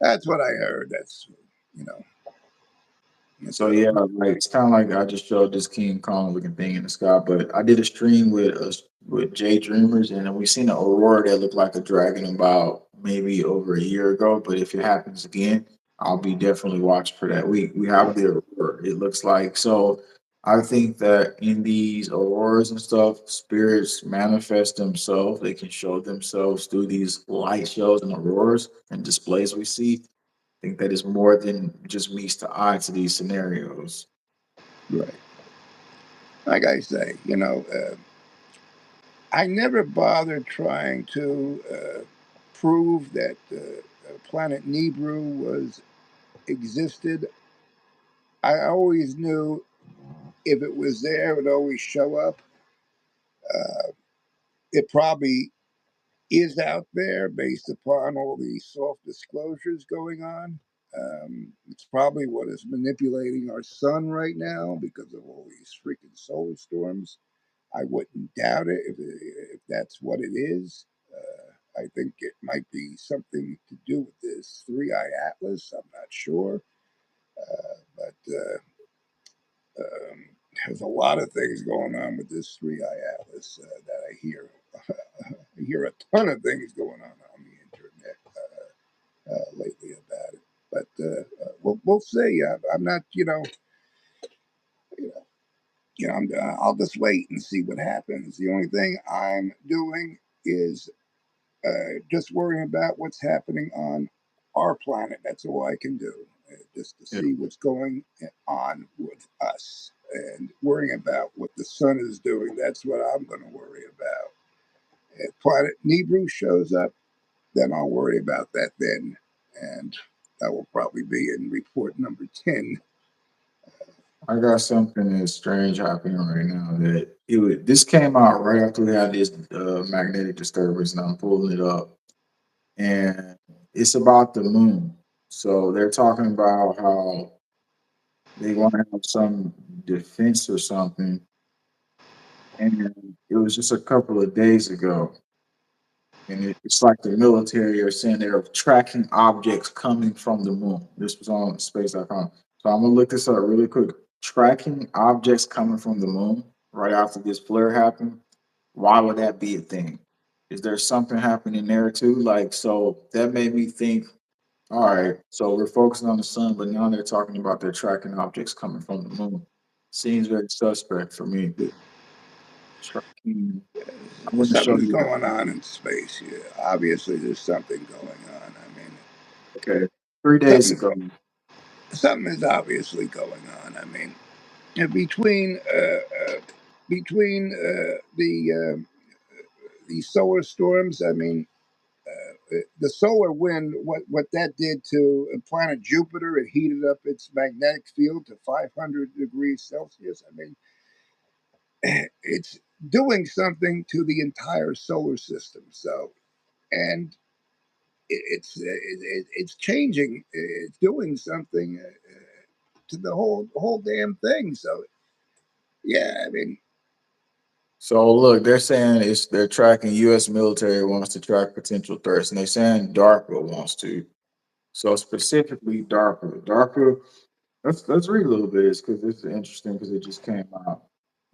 That's what I heard. That's you know. That's So yeah, like it's kind of like I just showed this King Kong looking thing in the sky, but I did a stream with us with Jay Dreamers, and we seen an aurora that looked like a dragon about maybe over a year ago. But if it happens again, I'll be definitely watching for that. We have the aurora. It looks like so. I think that in these auroras and stuff, spirits manifest themselves. They can show themselves through these light shows and auroras and displays we see. Think that is more than just meets the eye to these scenarios. right. Like I say, I never bothered trying to prove that planet Nibiru was existed. I always knew if it was there, it would always show up. Uh, it probably is out there based upon all the soft disclosures going on. It's probably what is manipulating our sun right now because of all these freaking solar storms. I wouldn't doubt it if that's what it is. I think it might be something to do with this Three Eye Atlas. I'm not sure, but um, there's a lot of things going on with this Three Eye Atlas that I hear. I hear a ton of things going on the internet lately about it. But we'll see. I'm not, you know, I'll just wait and see what happens. The only thing I'm doing is just worrying about what's happening on our planet. That's all I can do, just to Yeah. see what's going on with us. And worrying about what the sun is doing, that's what I'm going to worry about. If planet Nibiru shows up, then I'll worry about that then. And that will probably be in report number 10. I got something that's strange happening right now. This came out right after we had this magnetic disturbance, and I'm pulling it up, and it's about the moon. So they're talking about how they want to have some defense or something, and it was just a couple of days ago. And it's like the military are saying they're tracking objects coming from the moon. This was on space.com. So I'm gonna look this up really quick. Tracking objects coming from the moon right after this flare happened. Why would that be a thing? Is there something happening there too? Like, so that made me think, all right, so we're focusing on the sun, but now they're talking about they're tracking objects coming from the moon. Seems very suspect for me. Tracking. I'm going to show Something's you going that. on in space here. Obviously, there's something going on. I mean, Okay. 3 days something ago. something is obviously going on. I mean, between the solar storms. I mean, the solar wind. What that did to planet Jupiter, it heated up its magnetic field to 500 degrees Celsius. I mean, it's doing something to the entire solar system. So, and it's changing. It's doing something to the whole damn thing. So, yeah, I mean, So look, they're saying they're tracking U.S. military wants to track potential threats, and they're saying DARPA wants to. So specifically DARPA. DARPA. Let's read a little bit of this because this is interesting because it just came out.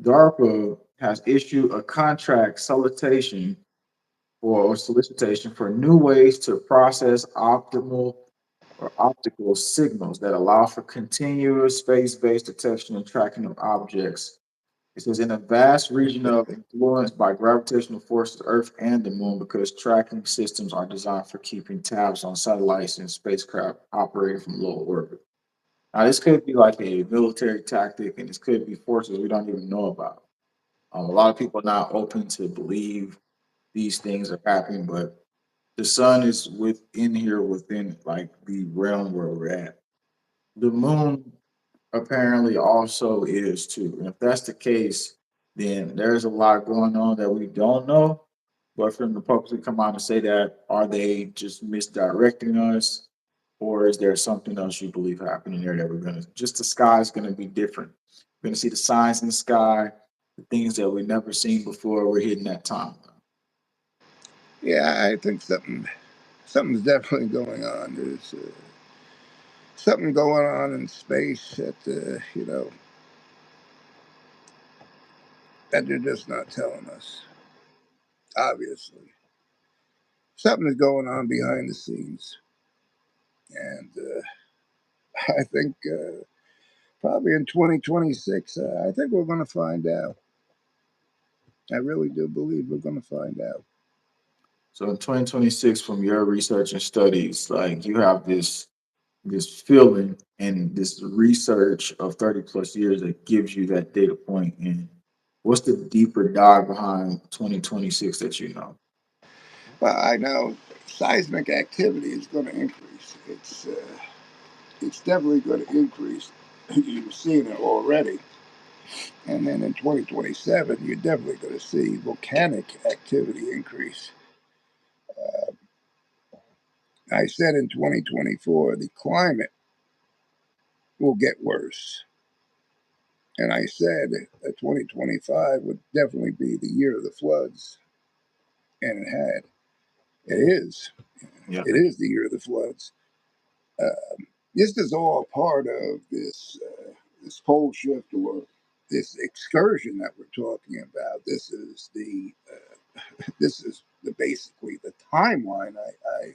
DARPA has issued a contract solicitation for new ways to process optimal or optical signals that allow for continuous space-based detection and tracking of objects. It says in a vast region of influence by gravitational forces, Earth and the Moon, because tracking systems are designed for keeping tabs on satellites and spacecraft operating from low orbit. Now, this could be like a military tactic, and this could be forces we don't even know about. A lot of people are not open to believe these things are happening, but the sun is within here, within like the realm where we're at. The moon apparently also is too. And if that's the case, then there's a lot going on that we don't know. But for them to publicly come out and say that, are they just misdirecting us? Or is there something else you believe happening there that we're gonna just the sky is gonna be different? We're gonna see the signs in the sky, the things that we've never seen before. We're hitting that time. Yeah, I think something's definitely going on. There's something going on in space that that they're just not telling us. Obviously, something is going on behind the scenes, and I think probably in 2026, I think we're going to find out. I really do believe we're going to find out. So in 2026, from your research and studies, like you have this feeling and this research of 30 plus years that gives you that data point. And what's the deeper dive behind 2026 that you know? Well, I know seismic activity is going to increase. It's definitely going to increase. You've seen it already. And then in 2027, you're definitely going to see volcanic activity increase. I said in 2024, the climate will get worse. And I said that 2025 would definitely be the year of the floods. And it had. It is. Yeah. It is the year of the floods. This is all part of this pole shift or this excursion that we're talking about. This is basically the timeline I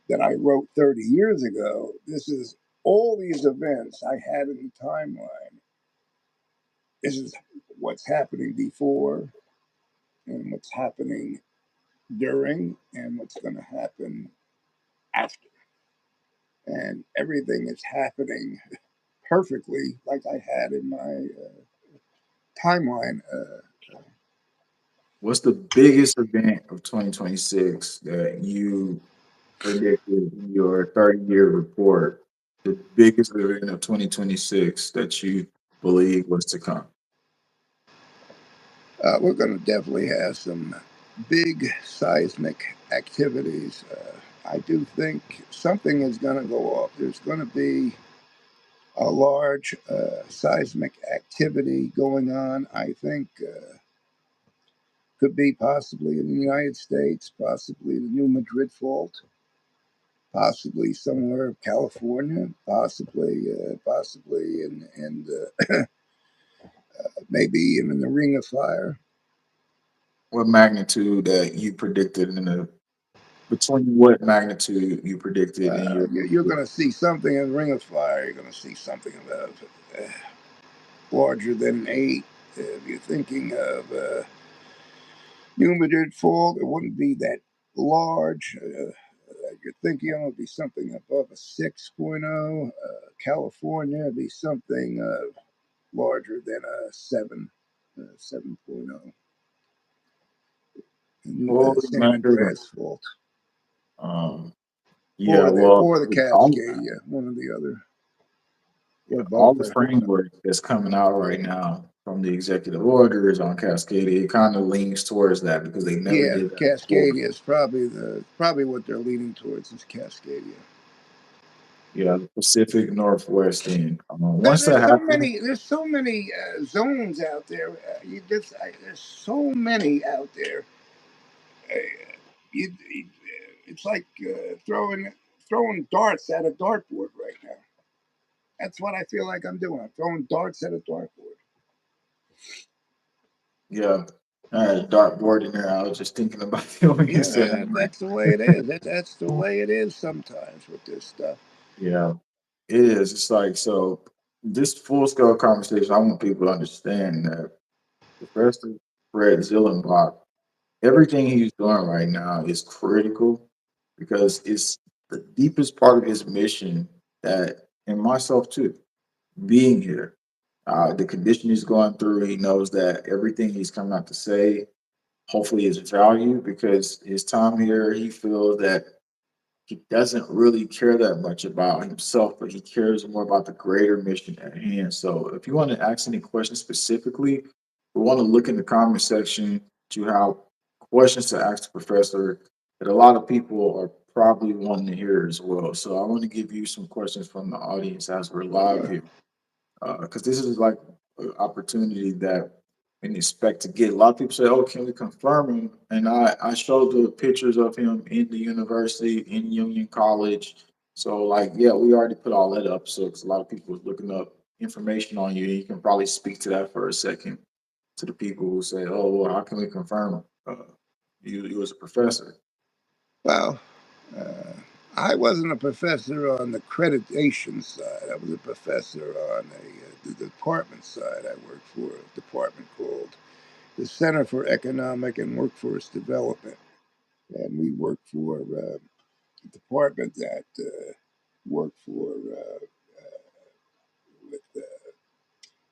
that I wrote 30 years ago. This is all these events I had in the timeline. This is what's happening before and what's happening during and what's going to happen after. And everything is happening perfectly like I had in my timeline. What's the biggest event of 2026 that you predicted in your 30-year report? The biggest event of 2026 that you believe was to come? We're going to definitely have some big seismic activities. I do think something is going to go off. There's going to be a large seismic activity going on. I think could be possibly in the United States, possibly the New Madrid Fault, possibly somewhere in California, possibly in maybe even in the Ring of Fire. What magnitude that you predicted in the between what magnitude you predicted in your You're going to see something in Ring of Fire. You're going to see something about uh, larger than 8. If you're thinking of New Madrid Fault, it wouldn't be that large. You're thinking it would be something above a 6.0. California would be something larger than a 7.0. what would San matter? Andreas Fault, Um, yeah, well, or the with all Cascadia, one or the other, yeah, or all both. the framework that's coming out right now from the executive orders on Cascadia, it kind of leans towards that because they never Yeah, did that before. Cascadia is probably what they're leaning towards is Cascadia. Yeah, the Pacific Northwest end. Once that happens, There's so many zones out there. There's so many out there. It's like throwing darts at a dartboard right now. That's what I feel like I'm doing. I'm throwing darts at a dartboard. yeah, dartboard in there. I was just thinking about it when you said Yeah, it. Like, that's the way it is. That's the way it is sometimes with this stuff. yeah, it is. It's like so. This full scale conversation, I want people to understand that Professor Fred Zielenbach, everything he's doing right now is critical because it's the deepest part of his mission that, and myself too, being here, the condition he's going through, he knows that everything he's coming out to say, hopefully, is valued because his time here, he feels that he doesn't really care that much about himself, but he cares more about the greater mission at hand. So, if you want to ask any questions specifically, we want to look in the comment section to have questions to ask the professor that a lot of people are probably wanting to hear as well. So I want to give you some questions from the audience as we're live Sure. here, because this is like an opportunity that we expect to get. A lot of people say, "Oh, can we confirm him?" And I showed the pictures of him in the university in Union College. So like, yeah, we already put all that up. So 'cause a lot of people was looking up information on you. You can probably speak to that for a second to the people who say, "Oh, well, how can we confirm you as a professor?" Well, uh, I wasn't a professor on the accreditation side. I was a professor on the department side. I worked for a department called the Center for Economic and Workforce Development, and we worked for a department that worked for with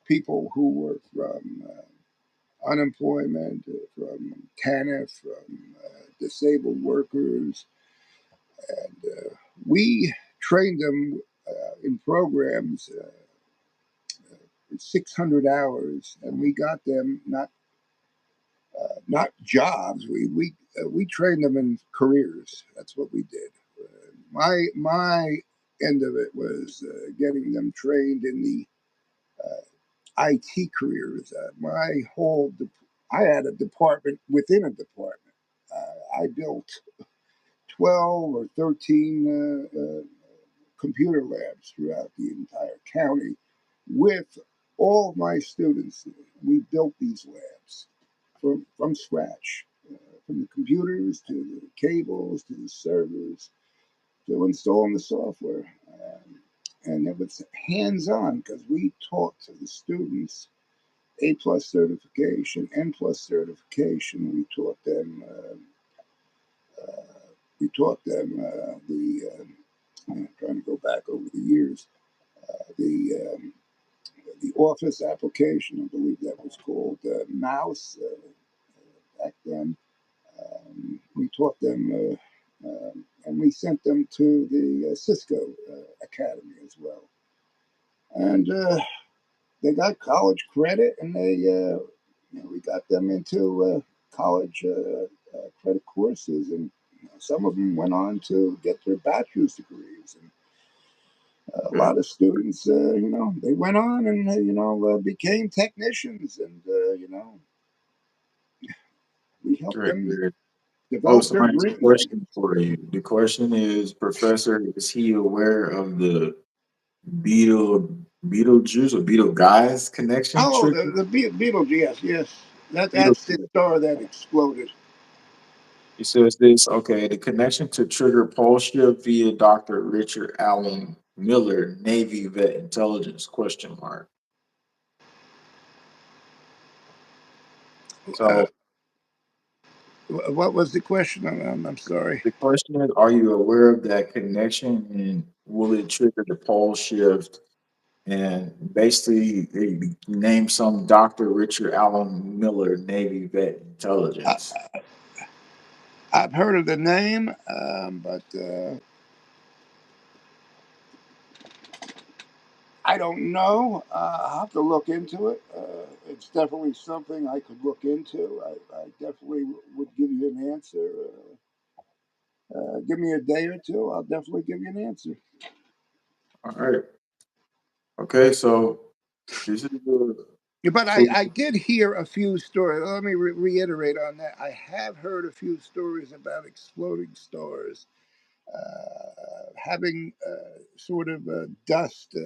people who were from unemployment, from TANF, from disabled workers, and we trained them in programs for 600 hours, and we got them not jobs. We trained them in careers. That's what we did. My end of it was getting them trained in the IT careers. I had a department within a department. I built 12 or 13 computer labs throughout the entire county with all of my students. We built these labs from scratch, from the computers to the cables to the servers to installing the software. And it was hands on because we taught to the students A plus certification, N plus certification. We taught them I'm trying to go back over the years, the the Office application, I believe that was called Mouse back then. We taught them, and we sent them to the Cisco Academy as well. And they got college credit, and we got them into college credit courses, and some of them went on to get their bachelor's degrees. And a Okay, lot of students, they went on and became technicians, and we helped great, them great. Oh, develop so their I have a dreams. question for you. The question is, Professor, is he aware of the Beetle Beetlejuice or Beetle Guys connection Oh, trick? the Beetlejuice, yes, yes. That's the Beetlejuice. star that exploded. He says this, okay, the connection to trigger pole shift via Dr. Richard Allen Miller, Navy vet intelligence question mark. Uh, So what was the question? I'm sorry. the question is, are you aware of that connection and will it trigger the pole shift? And basically, they named some Dr. Richard Allen Miller, Navy vet I, intelligence. I've heard of the name, but I don't know. I'll have to look into it. It's definitely something I could look into. I definitely would give you an answer. Give me a day or two. I'll definitely give you an answer. All right. Okay, so this is the Yeah, but so I did hear a few stories. Let me reiterate on that. I have heard a few stories about exploding stars having sort of dust,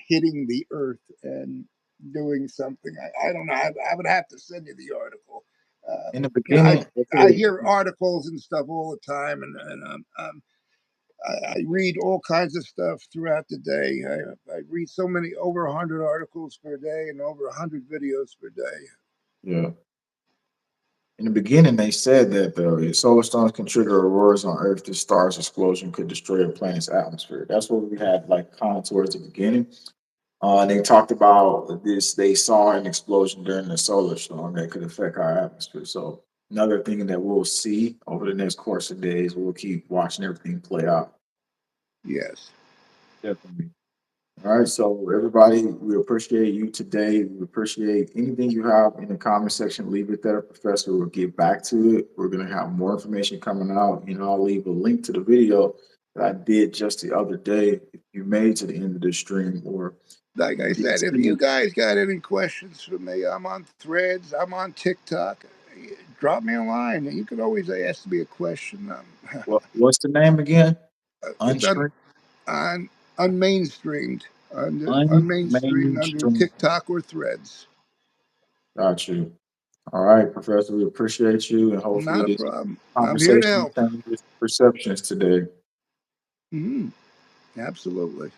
hitting the earth and doing something. I don't know. I would have to send you the article. Uh, in the you know, I beginning, I okay, hear articles and stuff all the time, and I read all kinds of stuff throughout the day. I read so many over 100 articles per day and over 100 videos per day. yeah. In the beginning, they said that the solar storms can trigger auroras on Earth. The star's explosion could destroy a planet's atmosphere. That's what we had like kind of towards the beginning. They talked about this. They saw an explosion during the solar storm that could affect our atmosphere. So another thing that we'll see over the next course of days, we'll keep watching everything play out. Yes. Definitely. All right, so everybody, we appreciate you today. We appreciate anything you have in the comment section. Leave it there. Professor will get back to it. We're gonna have more information coming out. I'll leave a link to the video that I did just the other day. If you made to the end of the stream, or Like you I did said, if see you it, guys got any questions for me, I'm on Threads, I'm on TikTok. Drop me a line. You can always ask me a question. what's the name again? It's on Unstream, on unmainstreamed, unmainstreamed under unmainstream. TikTok or Threads. Got you. All right, Professor, we appreciate you, and hopefully Not a this problem. I'm here to conversation help. changes perceptions today. Hmm. Absolutely.